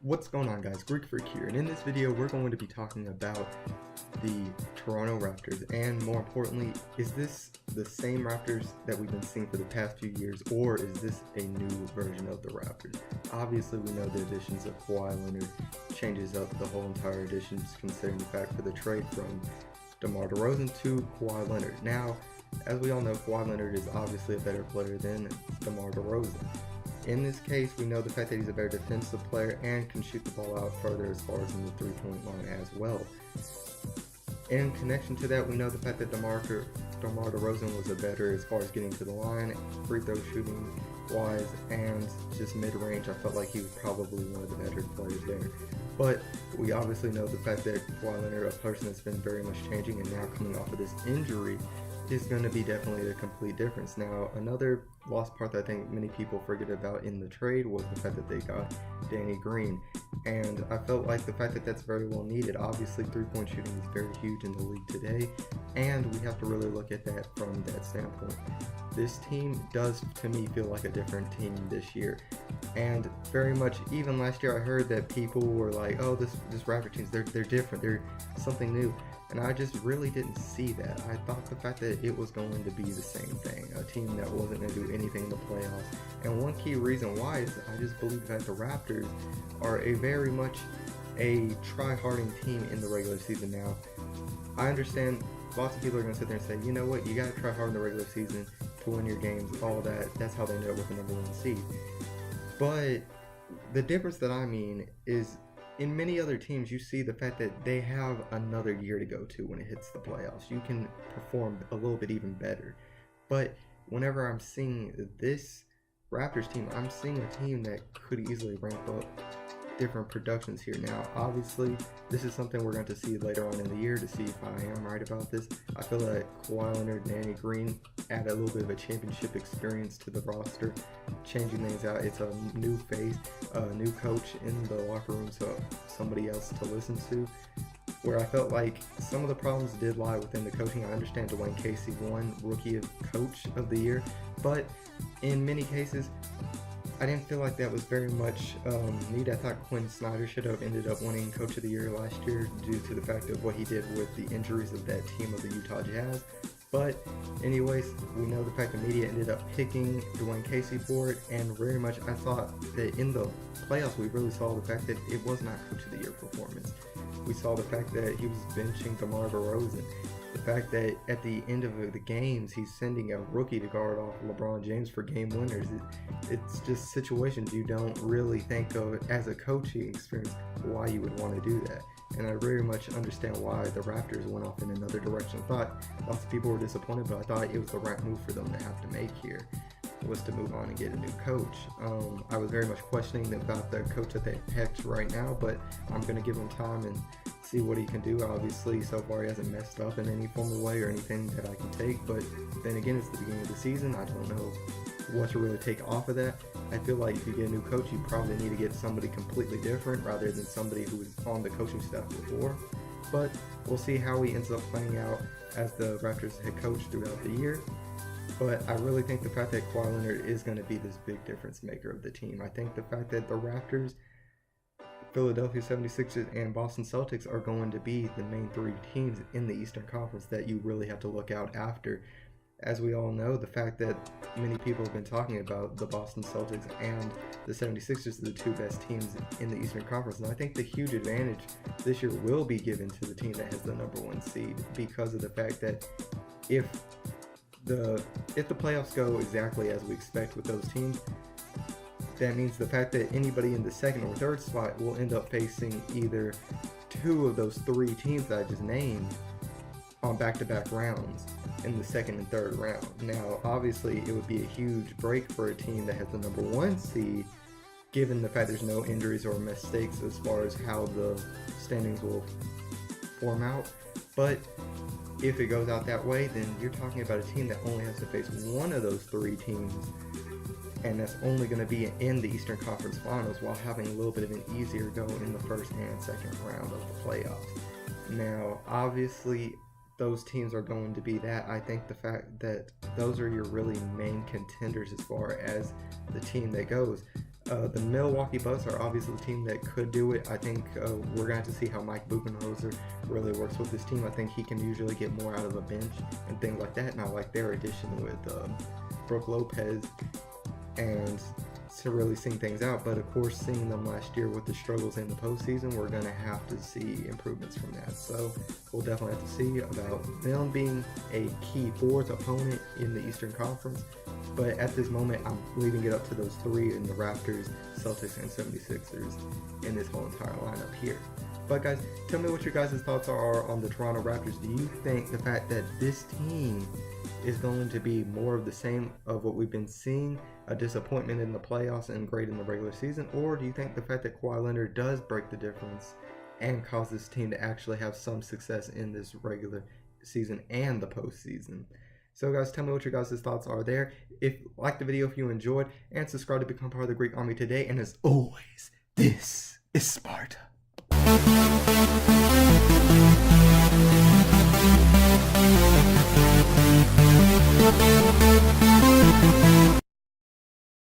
What's going on, guys? Greek Freak here, and in this video we're going to be talking about the Toronto Raptors, and more importantly, is this the same Raptors that we've been seeing for the past few years, or is this a new version of the Raptors? Obviously, we know the additions of Kawhi Leonard changes up the whole entire additions, considering the fact for the trade from DeMar DeRozan to Kawhi Leonard. Now, as we all know, Kawhi Leonard is obviously a better player than DeMar DeRozan. In this case, we know the fact that he's a better defensive player and can shoot the ball out further as far as in the three-point line as well. In connection to that, we know the fact that DeMar DeRozan was a better as far as getting to the line, free throw shooting wise, and just mid-range. I felt like he was probably one of the better players there. But we obviously know the fact that Kawhi Leonard, a person that's been very much changing, and now coming off of this injury, is going to be definitely a complete difference. Now, another lost part that I think many people forget about in the trade was the fact that they got Danny Green, and I felt like the fact that that's very well needed. Obviously, three-point shooting is very huge in the league today, and we have to really look at that from that standpoint. This team does, to me, feel like a different team this year, and very much, even last year, I heard that people were like, oh, this Raptor teams, they're different, they're something new. And I just really didn't see that. I thought the fact that it was going to be the same thing, a team that wasn't going to do anything in the playoffs. And one key reason why is I just believe that the Raptors are very much a try-harding team in the regular season. Now, I understand lots of people are going to sit there and say, you know what, you got to try hard in the regular season to win your games, all that. That's how they ended up with the number one seed. But the difference that I mean is, in many other teams, you see the fact that they have another year to go to when it hits the playoffs. You can perform a little bit even better. But whenever I'm seeing this Raptors team, I'm seeing a team that could easily ramp up different productions here. Now, obviously, this is something we're going to see later on in the year to see if I am right about this. I feel like Kawhi Leonard and Danny Green add a little bit of a championship experience to the roster, changing things out. It's a new face, a new coach in the locker room, so somebody else to listen to. Where I felt like some of the problems did lie within the coaching. I understand Dwayne Casey won Rookie of Coach of the Year, but in many cases, I didn't feel like that was very much needed. I thought Quinn Snyder should have ended up winning Coach of the Year last year due to the fact of what he did with the injuries of that team of the Utah Jazz. But anyways, we know the fact the media ended up picking Dwayne Casey for it, and very much I thought that in the playoffs we really saw the fact that it was not Coach of the Year performance. We saw the fact that he was benching DeMar DeRozan. The fact that at the end of the games, he's sending a rookie to guard off LeBron James for game winners. It's just situations you don't really think of as a coaching experience why you would want to do that. And I very much understand why the Raptors went off in another direction. I thought lots of people were disappointed, but I thought it was the right move for them to have to make here, was to move on and get a new coach. I was very much questioning about the coach that they picked right now, but I'm going to give him time and see what he can do. Obviously, so far he hasn't messed up in any form of way or anything that I can take, but then again, it's the beginning of the season. I don't know what to really take off of that. I feel like if you get a new coach, you probably need to get somebody completely different rather than somebody who was on the coaching staff before. But we'll see how he ends up playing out as the Raptors head coach throughout the year. But I really think the fact that Kawhi Leonard is going to be this big difference maker of the team. I think the fact that the Raptors, Philadelphia 76ers, and Boston Celtics are going to be the main three teams in the Eastern Conference that you really have to look out after. As we all know, the fact that many people have been talking about the Boston Celtics and the 76ers are the two best teams in the Eastern Conference. And I think the huge advantage this year will be given to the team that has the number one seed, because of the fact that if the playoffs go exactly as we expect with those teams, that means the fact that anybody in the second or third spot will end up facing either two of those three teams that I just named on back-to-back rounds in the second and third round. Now, obviously, it would be a huge break for a team that has the number one seed, given the fact there's no injuries or mistakes as far as how the standings will form out. But if it goes out that way, then you're talking about a team that only has to face one of those three teams, and that's only going to be in the Eastern Conference Finals, while having a little bit of an easier go in the first and second round of the playoffs. Now, obviously, those teams are going to be that. I think the fact that those are your really main contenders as far as the team that goes. The Milwaukee Bucks are obviously the team that could do it. I think we're going to have to see how Mike Budenholzer really works with this team. I think he can usually get more out of a bench and things like that. And I like their addition with Brook Lopez and to really sing things out. But of course, seeing them last year with the struggles in the postseason, we're going to have to see improvements from that. So we'll definitely have to see about them being a key fourth opponent in the Eastern Conference. But at this moment, I'm leaving it up to those three in the Raptors, Celtics, and 76ers in this whole entire lineup here. But guys, tell me what your guys' thoughts are on the Toronto Raptors. Do you think the fact that this team is going to be more of the same of what we've been seeing, a disappointment in the playoffs and great in the regular season? Or do you think the fact that Kawhi Leonard does break the difference and cause this team to actually have some success in this regular season and the postseason? So guys, tell me what your guys' thoughts are there. Like the video if you enjoyed, and subscribe to become part of the Greek Army today. And as always, this is Sparta.